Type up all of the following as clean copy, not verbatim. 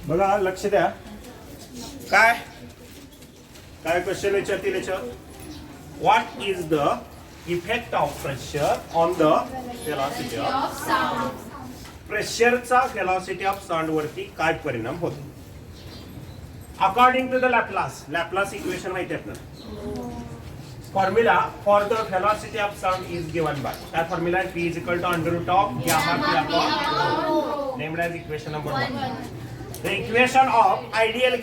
बघा लक्ष द्या. काय काय क्वेश्चन विचारतील याच्यावर. What is the effect of pressure on the velocity of sound. प्रेशरचा व्हेलॉसिटी ऑफ साऊंड वरती काय परिणाम होतो. According to the Laplace equation माहिती आहे ना. Formula for the velocity of sound is given by काय फॉर्म्युला आहे. P is equal to under root of gamma P upon named as equation number 1. The equation of ideal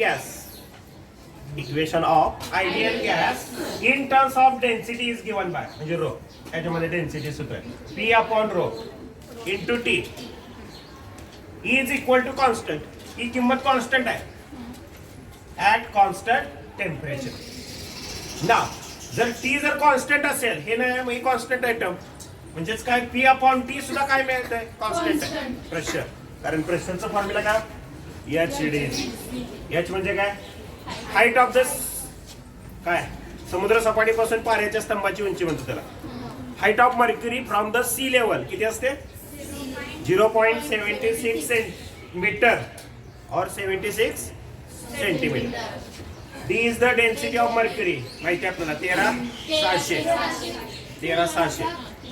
gas in terms of density is given by म्हणजे row याच्यामध्ये density सूत्र आहे P upon rho into T is equal to constant. ही किंमत constant आहे at constant temperature. Now जर T जर constant असेल हे नाही मग कॉन्स्टंट आहे टर्म म्हणजेच काय P upon T सुद्धा काय मिळत आहे कॉन्स्टंट आहे प्रेशर. कारण प्रेशरचा फॉर्म्युला काय H H म्हणजे काय हाईट ऑफ द काय समुद्र सपाटीपासून पाण्याच्या स्तंभाची उंची म्हणतो त्याला. Height of mercury from the sea level किती असते 0.76 सेंटीमीटर और 76 centimetre. D is the density of mercury माहिती आहे आपल्याला 13600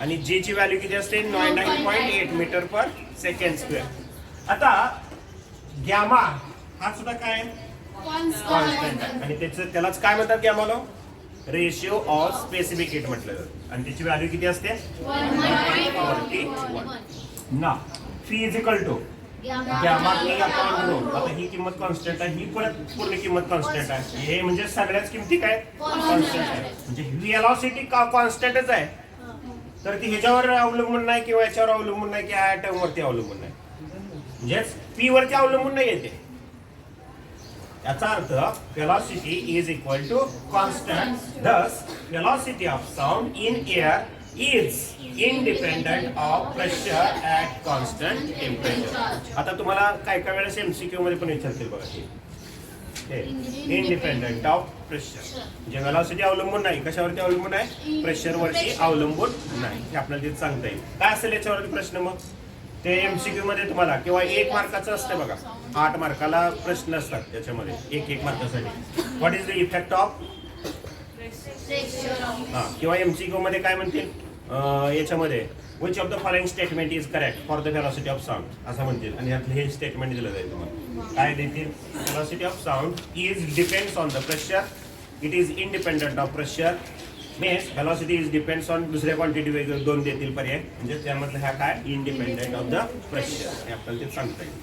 आणि जी ची व्हॅल्यू किती असते 99.8 मीटर पर सेकंड स्क्वेअर. आता गॅमा हा सुद्धा काय कॉन्स्टंट आहे आणि त्यालाच काय म्हणतात गॅमाला रेशिओ ऑफ स्पेसिफिक हीट म्हटलं जातं आणि त्याची व्हॅल्यू किती असते 1.41. ना phi is equal to gamma P upon rho. आता ही किंमत कॉन्स्टंट आहे ही परत पूर्ण किंमत कॉन्स्टंट आहे. हे म्हणजे सगळ्याच किमती काय कॉन्स्टंट आहे म्हणजे व्हेलॉसिटी का कॉन्स्टंटच आहे तर ती ह्याच्यावर अवलंबून नाही किंवा याच्यावर अवलंबून नाही की ऍटम वरती अवलंबून नाही म्हणजेच P वरती अवलंबून नाही येते. याचा अर्थ velocity is equal to constant. Thus, velocity of sound in air is independent of pressure at constant temperature. आता तुम्हाला काय काय वेळेस MCQ मध्ये पण विचारतील बघा हे independent of pressure म्हणजे velocity अवलंबून नाही कशावरती अवलंबून आहे प्रेशर वरती अवलंबून नाही हे आपल्याला तिथे सांगता येईल. काय असेल याच्यावरती प्रश्न मग ते MCQ मध्ये तुम्हाला किंवा 1 मार्काचं असते बघा 8 मार्काला प्रश्न असतात त्याच्यामध्ये एक मार्कासाठी. What is the effect of किंवा MCQ मध्ये काय म्हणतील याच्यामध्ये which of the following statement is correct for the velocity of sound असं म्हणतील आणि यातलं हे स्टेटमेंट दिलं जाईल तुम्हाला. काय देतील velocity of sound is depends on the pressure it is independent of pressure means velocity is depends on दुसऱ्या क्वांटिटी वेगळे 2 देतील पर्याय म्हणजे त्यामधलं ह्या काय इंडिपेंडंट ऑफ द प्रेशर हे आपल्याला ते सांगता येईल.